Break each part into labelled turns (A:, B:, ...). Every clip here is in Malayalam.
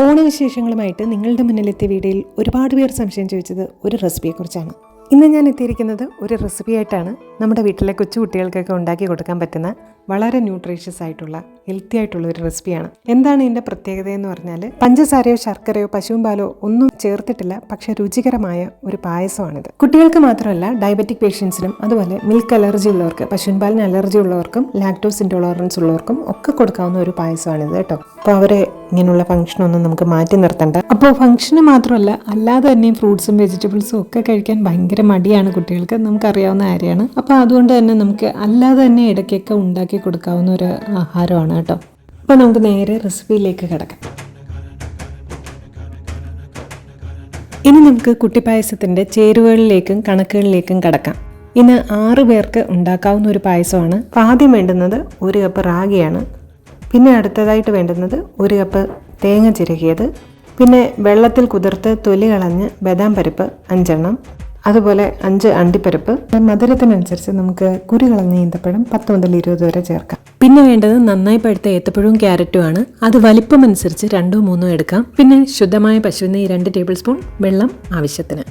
A: ഓണവിശേഷങ്ങളുമായിട്ട് നിങ്ങളുടെ മുന്നിലെത്തിയ വീഡിയോയിൽ ഒരുപാട് പേർ സംശയം ചോദിച്ചത് ഒരു റെസിപ്പിയെക്കുറിച്ചാണ്. ഇന്ന് ഞാൻ എത്തിയിരിക്കുന്നത് ഒരു റെസിപ്പി ആയിട്ടാണ്. നമ്മുടെ വീട്ടിലെ കൊച്ചുകുട്ടികൾക്കൊക്കെ ഉണ്ടാക്കി കൊടുക്കാൻ പറ്റുന്ന വളരെ ന്യൂട്രീഷ്യസ് ആയിട്ടുള്ള ഹെൽത്തി ആയിട്ടുള്ള ഒരു റെസിപ്പിയാണ്. എന്താണ് ഇതിൻ്റെ പ്രത്യേകത എന്ന് പറഞ്ഞാൽ, പഞ്ചസാരയോ ശർക്കരയോ പശുവും പാലോ ഒന്നും ചേർത്തിട്ടില്ല, പക്ഷെ രുചികരമായ ഒരു പായസമാണിത്. കുട്ടികൾക്ക് മാത്രമല്ല, ഡയബറ്റിക് പേഷ്യൻസിനും അതുപോലെ മിൽക്ക് അലർജി ഉള്ളവർക്ക്, പശുവിൻ പാലിന് അലർജി ഉള്ളവർക്കും ലാക്ടോസ് ഇൻടോളറൻസ് ഉള്ളവർക്കും ഒക്കെ കൊടുക്കാവുന്ന ഒരു പായസമാണിത് കേട്ടോ. അപ്പോൾ അവരെ ഇങ്ങനെയുള്ള ഫംഗ്ഷനൊന്നും നമുക്ക് മാറ്റി നിർത്തണ്ട. അപ്പോൾ ഫംഗ്ഷന് മാത്രമല്ല, അല്ലാതെ തന്നെ ഫ്രൂട്ട്സും വെജിറ്റബിൾസും ഒക്കെ കഴിക്കാൻ ഭയങ്കര മടിയാണ് കുട്ടികൾക്ക്, നമുക്കറിയാവുന്ന കാര്യമാണ്. അപ്പോൾ അതുകൊണ്ട് തന്നെ നമുക്ക് അല്ലാതെ തന്നെ ഇടയ്ക്കൊക്കെ ഉണ്ടാക്കി കൊടുക്കാവുന്ന ഒരു ആഹാരമാണ് കേട്ടോ. അപ്പോൾ നമുക്ക് നേരെ റെസിപ്പിയിലേക്ക് കിടക്കാം. ഇനി നമുക്ക് കുട്ടിപ്പായസത്തിൻ്റെ ചേരുവകളിലേക്കും കണക്കുകളിലേക്കും കടക്കാം. ഇന്ന് 6 പേർക്ക് ഉണ്ടാക്കാവുന്ന ഒരു പായസമാണ്. ആദ്യം വേണ്ടുന്നത് 1 കപ്പ് റാഗിയാണ്. പിന്നെ അടുത്തതായിട്ട് വേണ്ടുന്നത് 1 കപ്പ് തേങ്ങ ചിരകിയത്, പിന്നെ വെള്ളത്തിൽ കുതിർത്ത് തൊലി കളഞ്ഞ് ബദാം പരിപ്പ് 5 എണ്ണം, അതുപോലെ 5 അണ്ടിപ്പരിപ്പ്. മധുരത്തിനനുസരിച്ച് നമുക്ക് കുരു കളഞ്ഞ ഈന്തപ്പഴം 10 മുതൽ 20 വരെ ചേർക്കാം. പിന്നെ വേണ്ടത് നന്നായി പഴുത്ത ഏത്തപ്പഴവും ക്യാരറ്റുമാണ്. അത് വലിപ്പമനുസരിച്ച് 2 or 3 എടുക്കാം. പിന്നെ ശുദ്ധമായ പശുനെയ്യ് 2 ടേബിൾ സ്പൂൺ, വെള്ളം ആവശ്യത്തിന്.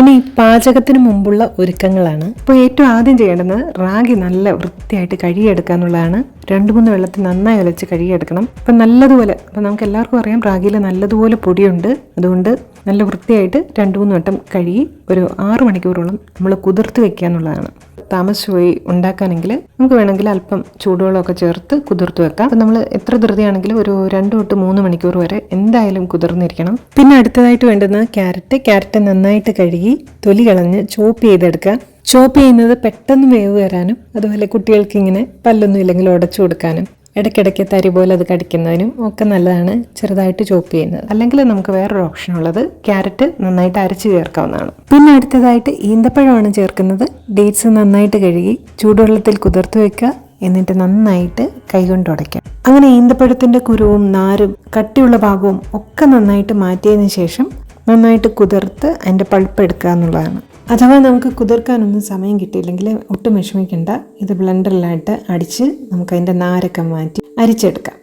A: ഇനി പാചകത്തിന് മുമ്പുള്ള ഒരുക്കങ്ങളാണ്. ഇപ്പോൾ ഏറ്റവും ആദ്യം ചെയ്യേണ്ടത് റാഗി നല്ല വൃത്തിയായിട്ട് കഴുകിയെടുക്കുക എന്നുള്ളതാണ്. 2-3 വെള്ളത്തിൽ നന്നായി ഉലച്ച് കഴുകിയെടുക്കണം. അപ്പം നല്ലതുപോലെ, അപ്പം നമുക്ക് എല്ലാവർക്കും അറിയാം റാഗിയിൽ നല്ലതുപോലെ പൊടിയുണ്ട്. അതുകൊണ്ട് നല്ല വൃത്തിയായിട്ട് 2-3 വട്ടം കഴുകി ഒരു 6 മണിക്കൂറോളം നമ്മൾ കുതിർത്ത് വെക്കുക എന്നുള്ളതാണ്. താമസിച്ച് പോയി ഉണ്ടാക്കാനെങ്കിൽ നമുക്ക് വേണമെങ്കിൽ അല്പം ചൂടുവെള്ളമൊക്കെ ചേർത്ത് കുതിർത്ത് വെക്കാം. അപ്പം നമ്മൾ എത്ര ധൃതിയാണെങ്കിലും ഒരു 2 to 3 മണിക്കൂർ വരെ എന്തായാലും കുതിർന്നിരിക്കണം. പിന്നെ അടുത്തതായിട്ട് വേണ്ടുന്നത് ക്യാരറ്റ് നന്നായിട്ട് കഴുകി തൊലി കളഞ്ഞ് ചോപ്പ് ചെയ്തെടുക്കുക. ചോപ്പ് ചെയ്യുന്നത് പെട്ടെന്ന് വേവ് വരാനും അതുപോലെ കുട്ടികൾക്ക് ഇങ്ങനെ പല്ലൊന്നും ഇല്ലെങ്കിൽ ഉടച്ചു കൊടുക്കാനും ഇടയ്ക്കിടയ്ക്ക് തരി പോലെ അത് കടിക്കുന്നതിനും ഒക്കെ നല്ലതാണ് ചെറുതായിട്ട് ചോപ്പ് ചെയ്യുന്നത്. അല്ലെങ്കിൽ നമുക്ക് വേറൊരു ഓപ്ഷൻ ഉള്ളത് ക്യാരറ്റ് നന്നായിട്ട് അരച്ച് ചേർക്കാവുന്നതാണ്. പിന്നെ അടുത്തതായിട്ട് ഈന്തപ്പഴമാണ് ചേർക്കുന്നത്. ഡേറ്റ്സ് നന്നായിട്ട് കഴുകി ചൂടുവെള്ളത്തിൽ കുതിർത്ത് വെക്കുക, എന്നിട്ട് നന്നായിട്ട് കൈകൊണ്ട് ഉടയ്ക്കുക. അങ്ങനെ ഈന്തപ്പഴത്തിൻ്റെ കുരുവും നാരും കട്ടിയുള്ള ഭാഗവും ഒക്കെ നന്നായിട്ട് മാറ്റിയതിന് ശേഷം നന്നായിട്ട് കുതിർത്ത് അതിൻ്റെ പൾപ്പ് എടുക്കുക എന്നുള്ളതാണ്. അഥവാ നമുക്ക് കുതിർക്കാനൊന്നും സമയം കിട്ടിയില്ലെങ്കിൽ ഒട്ടും വിഷമിക്കേണ്ട. ഇത് ബ്ലെൻഡറിലായിട്ട് അടിച്ച് നമുക്കതിൻ്റെ നാരൊക്കെ മാറ്റി അരിച്ചെടുക്കാം.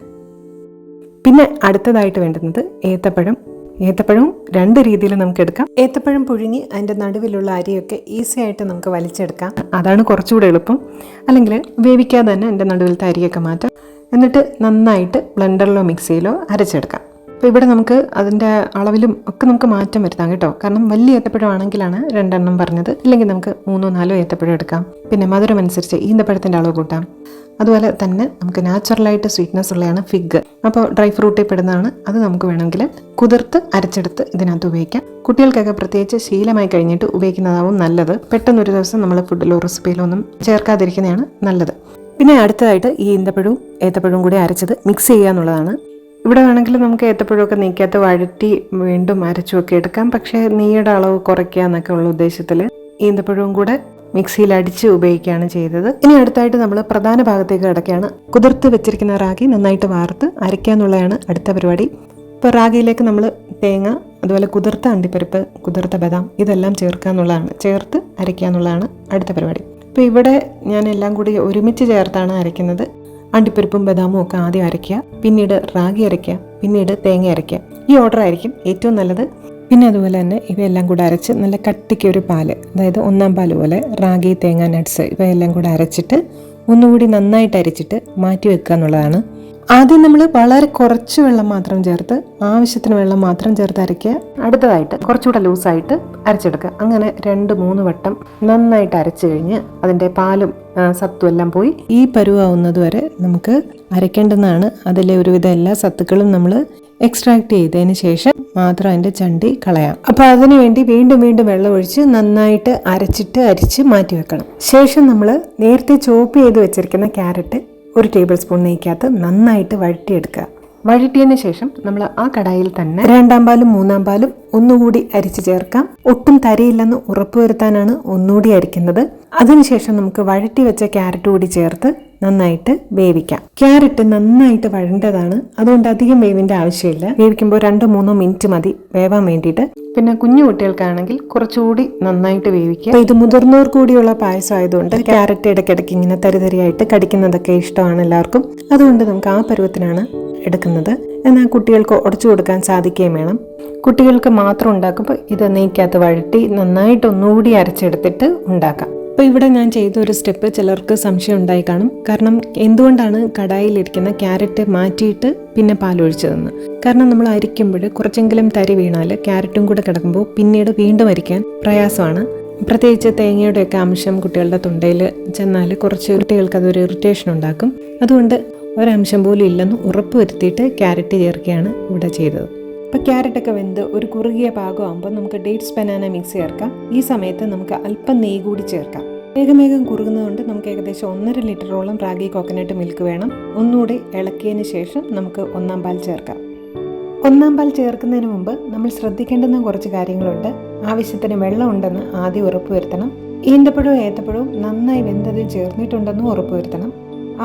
A: പിന്നെ അടുത്തതായിട്ട് വേണ്ടുന്നത് ഏത്തപ്പഴവും 2 രീതിയിൽ നമുക്ക് എടുക്കാം. ഏത്തപ്പഴം പുഴുങ്ങി അതിൻ്റെ നടുവിലുള്ള അരിയൊക്കെ ഈസി ആയിട്ട് നമുക്ക് വലിച്ചെടുക്കാം. അതാണ് കുറച്ചുകൂടെ എളുപ്പം. അല്ലെങ്കിൽ വേവിക്കാതെ തന്നെ അതിൻ്റെ നടുവിലത്തെ അരിയൊക്കെ മാറ്റാം. എന്നിട്ട് നന്നായിട്ട് ബ്ലെൻഡറിലോ മിക്സിയിലോ അരച്ചെടുക്കാം. അപ്പോൾ ഇവിടെ നമുക്ക് അതിൻ്റെ അളവിലും ഒക്കെ നമുക്ക് മാറ്റം വരുത്താം കേട്ടോ. കാരണം വലിയ ഏത്തപ്പഴം ആണെങ്കിലാണ് 2 എണ്ണം പറഞ്ഞത്. ഇല്ലെങ്കിൽ നമുക്ക് 3-4 ഏത്തപ്പഴം എടുക്കാം. പിന്നെ മധുരം അനുസരിച്ച് ഈന്തപ്പഴത്തിൻ്റെ അളവ് കൂട്ടാം. അതുപോലെ തന്നെ നമുക്ക് നാച്ചുറലായിട്ട് സ്വീറ്റ്നെസ് ഉള്ളതാണ് ഫിഗ്. അപ്പോൾ ഡ്രൈ ഫ്രൂട്ടിൽ പെടുന്നതാണ്. അത് നമുക്ക് വേണമെങ്കിൽ കുതിർത്ത് അരച്ചെടുത്ത് ഇതിനകത്ത് ഉപയോഗിക്കാം. കുട്ടികൾക്കൊക്കെ പ്രത്യേകിച്ച് ശീലമായി കഴിഞ്ഞിട്ട് ഉപയോഗിക്കുന്നതാവും നല്ലത്. പെട്ടെന്നൊരു ദിവസം നമ്മൾ ഫുഡിലോ റെസിപ്പിയിലോ ഒന്നും ചേർക്കാതിരിക്കുന്നതാണ് നല്ലത്. പിന്നെ അടുത്തതായിട്ട് ഈ ഈന്തപ്പഴവും ഏത്തപ്പഴവും കൂടി അരച്ചത് മിക്സ് ചെയ്യുക എന്നുള്ളതാണ്. ഇവിടെ വേണമെങ്കിൽ നമുക്ക് ഏത്തപ്പഴമൊക്കെ നെയ്ക്കകത്ത് വഴറ്റി വീണ്ടും അരച്ചുമൊക്കെ എടുക്കാം. പക്ഷേ നെയ്യുടെ അളവ് കുറയ്ക്കുക എന്നൊക്കെ ഉള്ള ഉദ്ദേശത്തിൽ ഈന്തപ്പഴവും കൂടെ മിക്സിയിൽ അടിച്ച് ഉപയോഗിക്കുകയാണ് ചെയ്തത്. ഇനി അടുത്തായിട്ട് നമ്മൾ പ്രധാന ഭാഗത്തേക്ക് കിടക്കുകയാണ്. കുതിർത്ത് വെച്ചിരിക്കുന്ന റാഗി നന്നായിട്ട് വാർത്ത് അരയ്ക്കുക എന്നുള്ളതാണ് അടുത്ത പരിപാടി. ഇപ്പോൾ റാഗിയിലേക്ക് നമ്മൾ തേങ്ങ, അതുപോലെ കുതിർത്ത അണ്ടിപ്പരിപ്പ്, കുതിർത്ത ബദാം ഇതെല്ലാം ചേർക്കുക എന്നുള്ളതാണ്. ചേർത്ത് അരയ്ക്കുക എന്നുള്ളതാണ് അടുത്ത പരിപാടി. ഇപ്പോൾ ഇവിടെ ഞാൻ എല്ലാം കൂടി ഒരുമിച്ച് ചേർത്താണ് അരയ്ക്കുന്നത്. അണ്ടിപ്പരിപ്പും ബദാമും ഒക്കെ ആദ്യം അരയ്ക്കുക, പിന്നീട് റാഗി അരയ്ക്കുക, പിന്നീട് തേങ്ങ അരയ്ക്കുക. ഈ ഓർഡർ ആയിരിക്കും ഏറ്റവും നല്ലത്. പിന്നെ അതുപോലെ തന്നെ ഇവയെല്ലാം കൂടെ അരച്ച് നല്ല കട്ടിക്ക് ഒരു പാല്, അതായത് 1-ാം പാല് പോലെ റാഗി, തേങ്ങ, നട്ട്സ് ഇവയെല്ലാം കൂടെ അരച്ചിട്ട് ഒന്നുകൂടി നന്നായിട്ട് അരച്ചിട്ട് മാറ്റി വെക്കുക എന്നുള്ളതാണ്. ആദ്യം നമ്മൾ വളരെ കുറച്ച് വെള്ളം മാത്രം ചേർത്ത്, ആവശ്യത്തിന് വെള്ളം മാത്രം ചേർത്ത് അരയ്ക്കുക. അടുത്തതായിട്ട് കുറച്ചുകൂടെ ലൂസായിട്ട് അരച്ചെടുക്കുക. അങ്ങനെ 2-3 വട്ടം നന്നായിട്ട് അരച്ചു കഴിഞ്ഞ് അതിൻ്റെ പാലും സത്തും എല്ലാം പോയി ഈ പരുവാവുന്നത് വരെ നമുക്ക് അരയ്ക്കേണ്ടതാണ്. അതിലെ ഒരുവിധ എല്ലാ സത്തുക്കളും നമ്മൾ എക്സ്ട്രാക്ട് ചെയ്തതിന് ശേഷം മാത്രം അതിൻ്റെ ചണ്ടി കളയാം. അപ്പോൾ അതിനു വേണ്ടി വീണ്ടും വെള്ളം ഒഴിച്ച് നന്നായിട്ട് അരിച്ച് മാറ്റി വെക്കണം. ശേഷം നമ്മൾ നേരത്തെ ചോപ്പ് ചെയ്ത് വെച്ചിരിക്കുന്ന ക്യാരറ്റ് 1 ടേബിൾ സ്പൂൺ നെയ്ക്കകത്ത് നന്നായിട്ട് വഴറ്റിയെടുക്കുക. വഴറ്റിയതിന് ശേഷം നമ്മൾ ആ കടായിൽ തന്നെ 2-ാം പാലും 3-ാം പാലും ഒന്നുകൂടി അരിച്ച് ചേർക്കാം. ഒട്ടും തരിയില്ലെന്ന് ഉറപ്പുവരുത്താനാണ് ഒന്നുകൂടി അരിക്കുന്നത്. അതിനുശേഷം നമുക്ക് വഴറ്റി വെച്ച ക്യാരറ്റ് കൂടി ചേർത്ത് നന്നായിട്ട് വേവിക്കാം. ക്യാരറ്റ് നന്നായിട്ട് വഴണ്ടതാണ്, അതുകൊണ്ട് അധികം വേവിന്റെ ആവശ്യമില്ല. വേവിക്കുമ്പോൾ 2-3 മിനിറ്റ് മതി വേവാൻ വേണ്ടിയിട്ട്. പിന്നെ കുഞ്ഞു കുട്ടികൾക്കാണെങ്കിൽ കുറച്ചുകൂടി നന്നായിട്ട് വേവിക്കുക. ഇത് മുതിർന്നവർ കൂടിയുള്ള പായസം ആയതുകൊണ്ട് ക്യാരറ്റ് ഇടയ്ക്കിടയ്ക്ക് ഇങ്ങനെ തരിതരിയായിട്ട് കടിക്കുന്നതൊക്കെ ഇഷ്ടമാണ് എല്ലാവർക്കും. അതുകൊണ്ട് നമുക്ക് ആ പരുവത്തിനാണ് എടുക്കുന്നത്. എന്നാൽ കുട്ടികൾക്ക് ഉടച്ചു കൊടുക്കാൻ സാധിക്കുകയും വേണം. കുട്ടികൾക്ക് മാത്രം ഉണ്ടാക്കുമ്പോൾ ഇത് നെയ്ക്കകത്ത് വഴറ്റി നന്നായിട്ട് ഒന്നുകൂടി അരച്ചെടുത്തിട്ട് ഉണ്ടാക്കാം. അപ്പോൾ ഇവിടെ ഞാൻ ചെയ്ത ഒരു സ്റ്റെപ്പ് ചിലർക്ക് സംശയം ഉണ്ടായി കാണും. കാരണം എന്തുകൊണ്ടാണ് കടായിലിരിക്കുന്ന ക്യാരറ്റ് മാറ്റിയിട്ട് പിന്നെ പാലൊഴിച്ചതെന്ന്. കാരണം നമ്മൾ അരിക്കുമ്പോൾ കുറച്ചെങ്കിലും തരി വീണാൽ ക്യാരറ്റും കൂടെ കിടക്കുമ്പോൾ പിന്നീട് വീണ്ടും അരിക്കാൻ പ്രയാസമാണ്. പ്രത്യേകിച്ച് തേങ്ങയുടെയൊക്കെ അംശം കുട്ടികളുടെ തൊണ്ടയിൽ ചെന്നാൽ കുറച്ച് കുട്ടികൾക്ക് അതൊരു ഇറിറ്റേഷൻ ഉണ്ടാക്കും. അതുകൊണ്ട് ഒരംശം പോലും ഇല്ലെന്ന് ഉറപ്പ് വരുത്തിയിട്ട് ക്യാരറ്റ് ചേർക്കുകയാണ് ഇവിടെ ചെയ്തത്. അപ്പോൾ ക്യാരറ്റൊക്കെ വെന്ത് ഒരു കുറുകിയ പാകമാകുമ്പോൾ നമുക്ക് ഡേറ്റ്സ് ബനാന മിക്സ് ചേർക്കാം. ഈ സമയത്ത് നമുക്ക് അല്പം നെയ്യ് കൂടി ചേർക്കാം. വേഗം കുറുകുന്നതുകൊണ്ട് നമുക്ക് ഏകദേശം 1.5 ലിറ്ററോളം റാഗി കോക്കനട്ട് മിൽക്ക് വേണം. ഒന്നുകൂടി ഇളക്കിയതിന് ശേഷം നമുക്ക് 1-ാം പാൽ ചേർക്കാം. 1-ാം പാൽ ചേർക്കുന്നതിന് മുമ്പ് നമ്മൾ ശ്രദ്ധിക്കേണ്ടുന്ന കുറച്ച് കാര്യങ്ങളുണ്ട്. ആവശ്യത്തിന് വെള്ളം ഉണ്ടെന്ന് ആദ്യം ഉറപ്പുവരുത്തണം. ഈന്തപ്പഴവും ഏത്തപ്പഴവും നന്നായി വെന്തതിൽ ചേർന്നിട്ടുണ്ടെന്ന് ഉറപ്പുവരുത്തണം.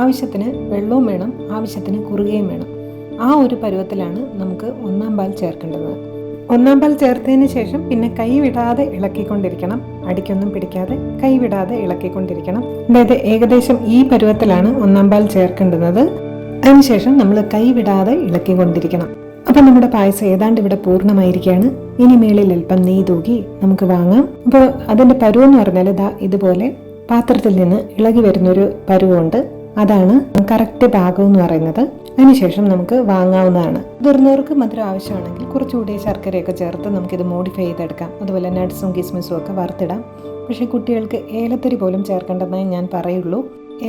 A: ആവശ്യത്തിന് വെള്ളവും വേണം, ആവശ്യത്തിന് കുറുകയും വേണം. ആ ഒരു പരുവത്തിലാണ് നമുക്ക് 1-ാം പാൽ ചേർക്കേണ്ടത്. 1-ാം പാൽ ചേർത്തതിന് ശേഷം പിന്നെ കൈ വിടാതെ ഇളക്കിക്കൊണ്ടിരിക്കണം. അടിക്കൊന്നും പിടിക്കാതെ കൈ വിടാതെ ഇളക്കിക്കൊണ്ടിരിക്കണം. അതായത് ഏകദേശം ഈ പരുവത്തിലാണ് 1-ാം പാൽ ചേർക്കേണ്ടുന്നത്. അതിനുശേഷം നമ്മൾ കൈ വിടാതെ ഇളക്കിക്കൊണ്ടിരിക്കണം. അപ്പം നമ്മുടെ പായസം ഏതാണ്ട് ഇവിടെ പൂർണ്ണമായിരിക്കുകയാണ്. ഇനി മേളിൽ അല്പം നെയ്യ് തൂക്കി നമുക്ക് വാങ്ങാം. അപ്പോൾ അതിൻ്റെ പരുവെന്ന് പറഞ്ഞാൽ ഇതുപോലെ പാത്രത്തിൽ നിന്ന് ഇളകി വരുന്നൊരു പരുവുണ്ട്. അതാണ് കറക്റ്റ് പാകം എന്ന് പറയുന്നത്. അതിനുശേഷം നമുക്ക് വാങ്ങാവുന്നതാണ്. മുതിർന്നവർക്ക് മധുരം ആവശ്യമാണെങ്കിൽ കുറച്ചുകൂടി ശർക്കരയൊക്കെ ചേർത്ത് നമുക്കിത് മോഡിഫൈ ചെയ്തെടുക്കാം. അതുപോലെ നട്ട്സും കിസ്മിസും ഒക്കെ വറുത്തിടാം. പക്ഷേ കുട്ടികൾക്ക് ഏലത്തരി പോലും ചേർക്കേണ്ടതെന്നേ ഞാൻ പറയുള്ളൂ.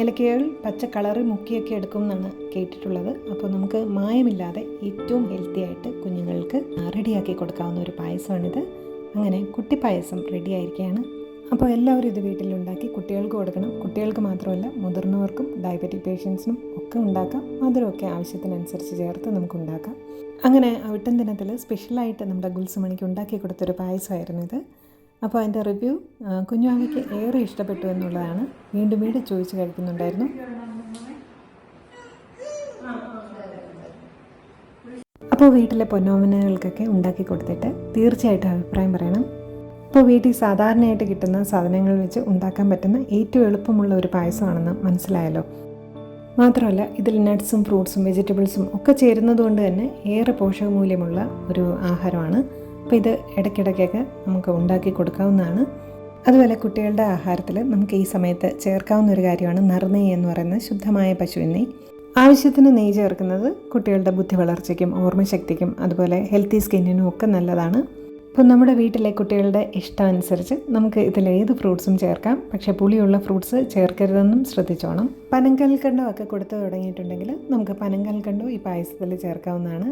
A: ഏലക്കകൾ പച്ച കളറ് മുക്കിയൊക്കെ എടുക്കും എന്നാണ് കേട്ടിട്ടുള്ളത്. അപ്പോൾ നമുക്ക് മായമില്ലാതെ ഏറ്റവും ഹെൽത്തി ആയിട്ട് കുഞ്ഞുങ്ങൾക്ക് റെഡിയാക്കി കൊടുക്കാവുന്ന ഒരു പായസമാണിത്. അങ്ങനെ കുട്ടിപ്പായസം റെഡി ആയിരിക്കുകയാണ്. അപ്പോൾ എല്ലാവരും ഇത് വീട്ടിലുണ്ടാക്കി കുട്ടികൾക്ക് കൊടുക്കണം. കുട്ടികൾക്ക് മാത്രമല്ല മുതിർന്നവർക്കും ഡയബറ്റിക് പേഷ്യൻസിനും ഒക്കെ ഉണ്ടാക്കാം. മധുരമൊക്കെ ആവശ്യത്തിനനുസരിച്ച് ചേർത്ത് നമുക്ക് ഉണ്ടാക്കാം. അങ്ങനെ അവിട്ടം ദിനത്തിൽ സ്പെഷ്യലായിട്ട് നമ്മുടെ ഗുൽസുമണിക്ക് ഉണ്ടാക്കി കൊടുത്തൊരു പായസമായിരുന്നു ഇത്. അപ്പോൾ അതിൻ്റെ റിവ്യൂ കുഞ്ഞുമാവിക്ക് ഏറെ ഇഷ്ടപ്പെട്ടു എന്നുള്ളതാണ്. വീണ്ടും ചോദിച്ച് കഴിക്കുന്നുണ്ടായിരുന്നു. അപ്പോൾ വീട്ടിലെ പൊന്നോമനകൾക്കൊക്കെ ഉണ്ടാക്കി കൊടുത്തിട്ട് തീർച്ചയായിട്ടും അഭിപ്രായം പറയണം. ഇപ്പോൾ വീട്ടിൽ സാധാരണയായിട്ട് കിട്ടുന്ന സാധനങ്ങൾ വെച്ച് ഉണ്ടാക്കാൻ പറ്റുന്ന ഏറ്റവും എളുപ്പമുള്ള ഒരു പായസമാണെന്ന് മനസ്സിലായല്ലോ. മാത്രമല്ല ഇതിൽ നട്ട്സും ഫ്രൂട്ട്സും വെജിറ്റബിൾസും ഒക്കെ ചേരുന്നത് കൊണ്ട് തന്നെ ഏറെ പോഷകമൂല്യമുള്ള ഒരു ആഹാരമാണ്. അപ്പോൾ ഇത് ഇടയ്ക്കിടയ്ക്കൊക്കെ നമുക്ക് ഉണ്ടാക്കി കൊടുക്കാവുന്നതാണ്. അതുപോലെ കുട്ടികളുടെ ആഹാരത്തിൽ നമുക്ക് ഈ സമയത്ത് ചേർക്കാവുന്ന ഒരു കാര്യമാണ് നറുനെയ്യ് എന്ന് പറയുന്ന ശുദ്ധമായ പശുവിൻ നെയ്യ്. ആവശ്യത്തിന് നെയ്യ് ചേർക്കുന്നത് കുട്ടികളുടെ ബുദ്ധി വളർച്ചയ്ക്കും ഓർമ്മശക്തിക്കും അതുപോലെ ഹെൽത്തി സ്കിന്നിനും ഒക്കെ നല്ലതാണ്. അപ്പോൾ നമ്മുടെ വീട്ടിലെ കുട്ടികളുടെ ഇഷ്ടം അനുസരിച്ച് നമുക്ക് ഇതിലേത് ഫ്രൂട്ട്സും ചേർക്കാം. പക്ഷേ പുളിയുള്ള ഫ്രൂട്ട്സ് ചേർക്കരുതെന്നും ശ്രദ്ധിച്ചോണം. പനങ്കൽക്കണ്ടം ഒക്കെ കൊടുത്തു തുടങ്ങിയിട്ടുണ്ടെങ്കിൽ നമുക്ക് പനങ്കൽക്കണ്ടം ഈ പായസത്തിൽ ചേർക്കാവുന്നതാണ്.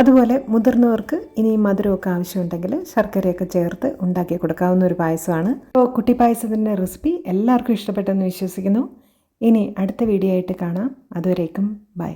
A: അതുപോലെ മുതിർന്നവർക്ക് ഇനി മധുരമൊക്കെ ആവശ്യമുണ്ടെങ്കിൽ ശർക്കരയൊക്കെ ചേർത്ത് ഉണ്ടാക്കി കൊടുക്കാവുന്ന ഒരു പായസമാണ്. അപ്പോൾ കുട്ടി പായസത്തിൻ്റെ റെസിപ്പി എല്ലാവർക്കും ഇഷ്ടപ്പെട്ടെന്ന് വിശ്വസിക്കുന്നു. ഇനി അടുത്ത വീഡിയോ ആയിട്ട് കാണാം. അതുവരേക്കും ബൈ.